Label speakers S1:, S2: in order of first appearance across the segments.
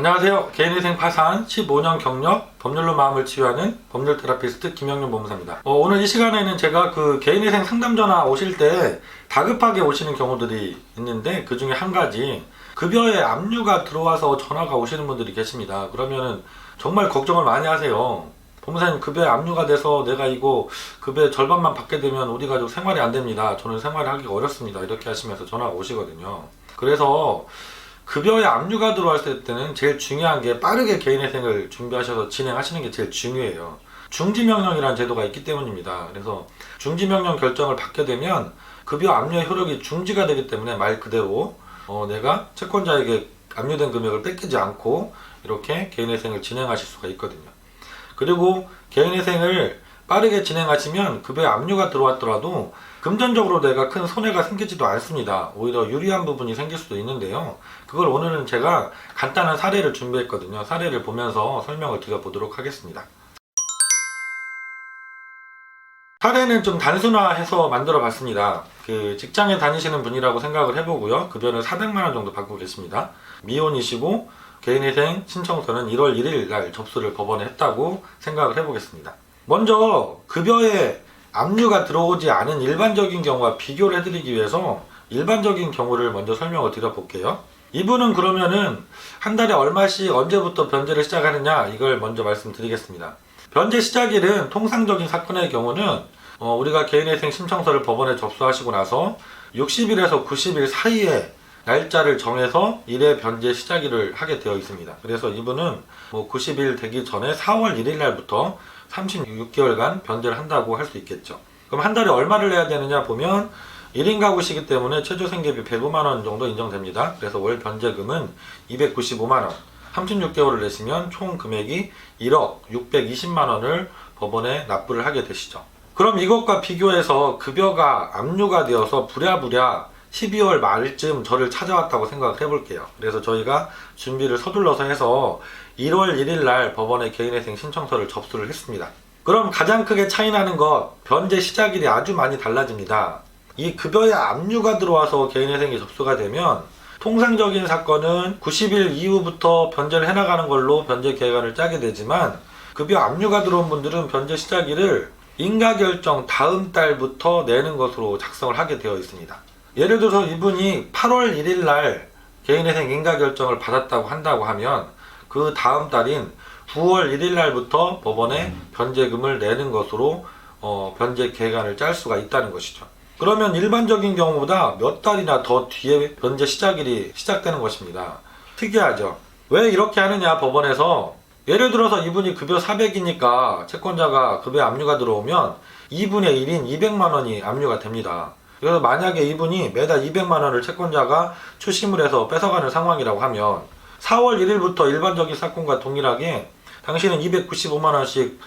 S1: 안녕하세요. 개인회생 파산 15년 경력 법률로 마음을 치유하는 법률 테라피스트 김영윤 법무사입니다. 오늘 이 시간에는 제가 개인회생 상담 전화 오실 때 다급하게 오시는 경우들이 있는데 그 중에 한 가지 급여에 압류가 들어와서 전화가 오시는 분들이 계십니다. 그러면은 정말 걱정을 많이 하세요. 법무사님, 급여에 압류가 돼서 내가 이거 급여 절반만 받게 되면 우리 가족 생활이 안 됩니다. 저는 생활을 하기가 어렵습니다. 이렇게 하시면서 전화가 오시거든요. 그래서 급여에 압류가 들어왔을 때는 제일 중요한 게 빠르게 개인회생을 준비하셔서 진행하시는 게 제일 중요해요. 중지명령이라는 제도가 있기 때문입니다. 그래서 중지명령 결정을 받게 되면 급여 압류의 효력이 중지가 되기 때문에 말 그대로 내가 채권자에게 압류된 금액을 뺏기지 않고 이렇게 개인회생을 진행하실 수가 있거든요. 그리고 개인회생을 빠르게 진행하시면 급여에 압류가 들어왔더라도 금전적으로 내가 큰 손해가 생기지도 않습니다. 오히려 유리한 부분이 생길 수도 있는데요. 그걸 오늘은 제가 간단한 사례를 준비했거든요. 사례를 보면서 설명을 드려보도록 하겠습니다. 사례는 좀 단순화해서 만들어 봤습니다. 직장에 다니시는 분이라고 생각을 해보고요. 급여는 400만원 정도 받고 계십니다. 미혼이시고 개인회생 신청서는 1월 1일 날 접수를 법원에 했다고 생각을 해보겠습니다. 먼저 급여에 압류가 들어오지 않은 일반적인 경우와 비교를 해드리기 위해서 일반적인 경우를 먼저 설명을 드려볼게요. 이분은 그러면은 한 달에 얼마씩 언제부터 변제를 시작하느냐, 이걸 먼저 말씀드리겠습니다. 변제 시작일은 통상적인 사건의 경우는 우리가 개인회생 신청서를 법원에 접수하시고 나서 60일에서 90일 사이에 날짜를 정해서 일의 변제 시작일을 하게 되어 있습니다. 그래서 이분은 90일 되기 전에 4월 1일 날부터 36개월간 변제를 한다고 할 수 있겠죠. 그럼 한 달에 얼마를 내야 되느냐 보면 1인 가구시기 때문에 최저 생계비 105만원 정도 인정됩니다. 그래서 월 변제금은 295만원, 36개월을 내시면 총 금액이 1억 620만원을 법원에 납부를 하게 되시죠. 그럼 이것과 비교해서 급여가 압류가 되어서 부랴부랴 12월 말쯤 저를 찾아왔다고 생각을 해볼게요. 그래서 저희가 준비를 서둘러서 해서 1월 1일 날 법원에 개인회생 신청서를 접수를 했습니다. 그럼 가장 크게 차이나는 것, 변제 시작일이 아주 많이 달라집니다. 이 급여에 압류가 들어와서 개인회생이 접수가 되면 통상적인 사건은 90일 이후부터 변제를 해나가는 걸로 변제 계획안을 짜게 되지만 급여 압류가 들어온 분들은 변제 시작일을 인가결정 다음 달부터 내는 것으로 작성을 하게 되어 있습니다. 예를 들어서 이분이 8월 1일 날 개인회생 인가결정을 받았다고 한다고 하면 그 다음 달인 9월 1일 날부터 법원에 변제금을 내는 것으로 변제 계획안을 짤 수가 있다는 것이죠. 그러면 일반적인 경우보다 몇 달이나 더 뒤에 변제 시작일이 시작되는 것입니다. 특이하죠. 왜 이렇게 하느냐, 법원에서 예를 들어서 이분이 급여 400이니까 채권자가 급여 압류가 들어오면 2분의 1인 200만원이 압류가 됩니다. 그래서 만약에 이분이 매달 200만원을 채권자가 추심을 해서 뺏어가는 상황이라고 하면 4월 1일부터 일반적인 사건과 동일하게 당신은 295만원씩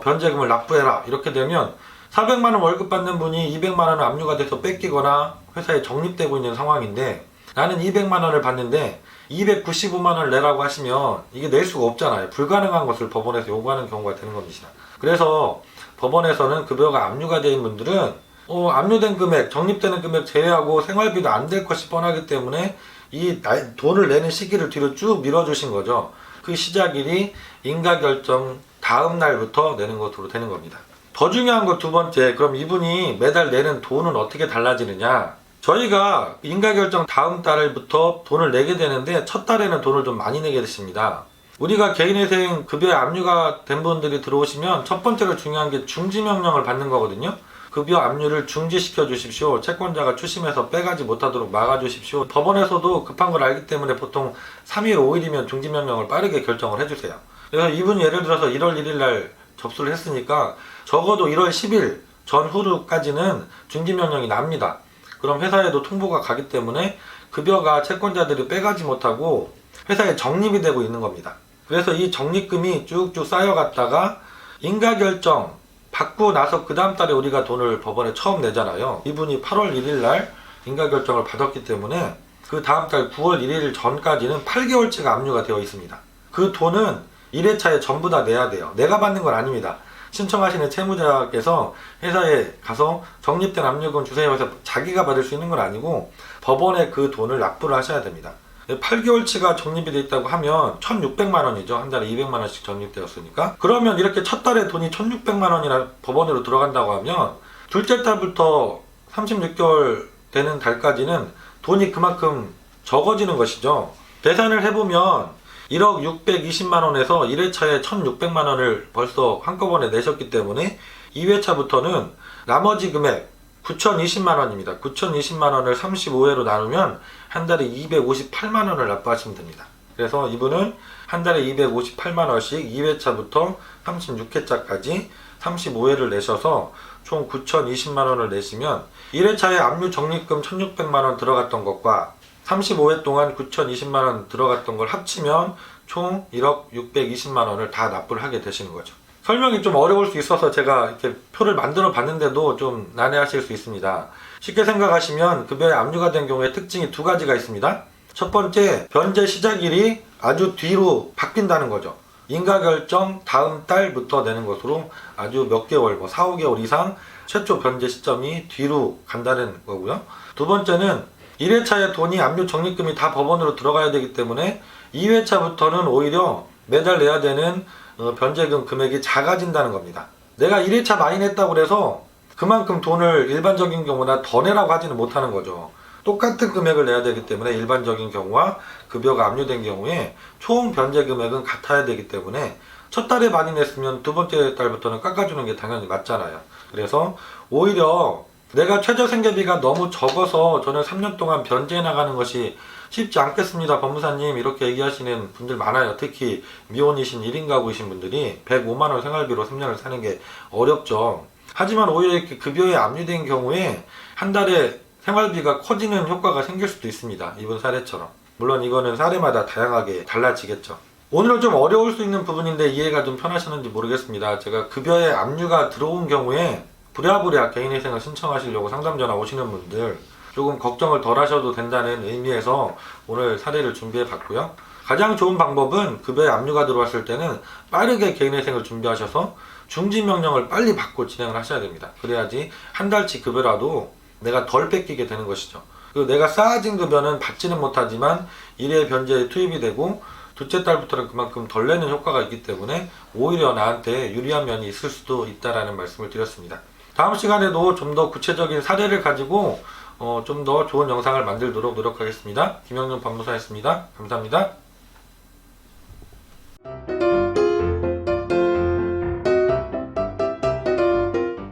S1: 변제금을 납부해라, 이렇게 되면 400만원 월급 받는 분이 200만원을 압류가 돼서 뺏기거나 회사에 적립되고 있는 상황인데 나는 200만원을 받는데 295만원을 내라고 하시면 이게 낼 수가 없잖아요. 불가능한 것을 법원에서 요구하는 경우가 되는 겁니다. 그래서 법원에서는 급여가 압류가 된 분들은 압류된 금액, 적립되는 금액 제외하고 생활비도 안 될 것이 뻔하기 때문에 이 돈을 내는 시기를 뒤로 쭉 밀어주신 거죠. 그 시작일이 인가결정 다음 날부터 내는 것으로 되는 겁니다. 더 중요한 거 두 번째, 그럼 이분이 매달 내는 돈은 어떻게 달라지느냐? 저희가 인가결정 다음 달부터 돈을 내게 되는데 첫 달에는 돈을 좀 많이 내게 되십니다. 우리가 개인회생 급여에 압류가 된 분들이 들어오시면 첫 번째로 중요한 게 중지명령을 받는 거거든요. 급여 압류를 중지시켜 주십시오. 채권자가 추심해서 빼가지 못하도록 막아 주십시오. 법원에서도 급한 걸 알기 때문에 보통 3일, 5일이면 중지명령을 빠르게 결정을 해주세요. 그래서 이분이 예를 들어서 1월 1일 날 접수를 했으니까 적어도 1월 10일 전후로까지는 중지명령이 납니다. 그럼 회사에도 통보가 가기 때문에 급여가 채권자들이 빼가지 못하고 회사에 적립이 되고 있는 겁니다. 그래서 이 적립금이 쭉쭉 쌓여갔다가 인가결정 받고 나서 그 다음 달에 우리가 돈을 법원에 처음 내잖아요. 이분이 8월 1일 날 인가결정을 받았기 때문에 그 다음 달 9월 1일 전까지는 8개월치가 압류가 되어 있습니다. 그 돈은 1회차에 전부 다 내야 돼요. 내가 받는 건 아닙니다. 신청하시는 채무자께서 회사에 가서 적립된 압류금 주세요 해서 자기가 받을 수 있는 건 아니고 법원에 그 돈을 납부를 하셔야 됩니다. 8개월치가 적립이 돼 있다고 하면 1,600만 원이죠. 한 달에 200만 원씩 적립되었으니까. 그러면 이렇게 첫 달에 돈이 1,600만 원이나 법원으로 들어간다고 하면 둘째 달부터 36개월 되는 달까지는 돈이 그만큼 적어지는 것이죠. 계산을 해보면 1억 620만 원에서 1회차에 1,600만 원을 벌써 한꺼번에 내셨기 때문에 2회차부터는 나머지 금액 9,020만 원입니다. 9,020만 원을 35회로 나누면 한 달에 258만 원을 납부하시면 됩니다. 그래서 이분은 한 달에 258만 원씩 2회차부터 36회차까지 35회를 내셔서 총 9,020만 원을 내시면 1회차에 압류 적립금 1,600만 원 들어갔던 것과 35회 동안 9,020만 원 들어갔던 걸 합치면 총 1억 620만 원을 다 납부를 하게 되시는 거죠. 설명이 좀 어려울 수 있어서 제가 이렇게 표를 만들어 봤는데도 좀 난해하실 수 있습니다. 쉽게 생각하시면 급여에 압류가 된 경우에 특징이 두 가지가 있습니다. 첫 번째, 변제 시작일이 아주 뒤로 바뀐다는 거죠. 인가결정 다음 달부터 내는 것으로 아주 몇 개월, 4, 5개월 이상 최초 변제 시점이 뒤로 간다는 거고요. 두 번째는 1회차에 돈이 압류 적립금이 다 법원으로 들어가야 되기 때문에 2회차부터는 오히려 매달 내야 되는 변제금 금액이 작아진다는 겁니다. 내가 1회차 많이 냈다고 해서 그만큼 돈을 일반적인 경우나 더 내라고 하지는 못하는 거죠. 똑같은 금액을 내야 되기 때문에 일반적인 경우와 급여가 압류된 경우에 총 변제 금액은 같아야 되기 때문에 첫 달에 많이 냈으면 두 번째 달부터는 깎아주는 게 당연히 맞잖아요. 그래서 오히려 내가 최저 생계비가 너무 적어서 저는 3년 동안 변제해 나가는 것이 쉽지 않겠습니다, 법무사님, 이렇게 얘기하시는 분들 많아요. 특히 미혼이신 1인 가구이신 분들이 105만 원 생활비로 3년을 사는 게 어렵죠. 하지만 오히려 이렇게 급여에 압류된 경우에 한 달에 생활비가 커지는 효과가 생길 수도 있습니다. 이번 사례처럼. 물론 이거는 사례마다 다양하게 달라지겠죠. 오늘은 좀 어려울 수 있는 부분인데 이해가 좀 편하셨는지 모르겠습니다. 제가 급여에 압류가 들어온 경우에 부랴부랴 개인회생을 신청하시려고 상담 전화 오시는 분들 조금 걱정을 덜 하셔도 된다는 의미에서 오늘 사례를 준비해 봤고요. 가장 좋은 방법은 급여에 압류가 들어왔을 때는 빠르게 개인회생을 준비하셔서 중지명령을 빨리 받고 진행을 하셔야 됩니다. 그래야지 한 달치 급여라도 내가 덜 뺏기게 되는 것이죠. 그리고 내가 쌓아진 급여는 받지는 못하지만 1회 변제에 투입이 되고 둘째 달부터는 그만큼 덜 내는 효과가 있기 때문에 오히려 나한테 유리한 면이 있을 수도 있다라는 말씀을 드렸습니다. 다음 시간에도 좀 더 구체적인 사례를 가지고 좀 더 좋은 영상을 만들도록 노력하겠습니다. 김영준 법무사였습니다. 감사합니다.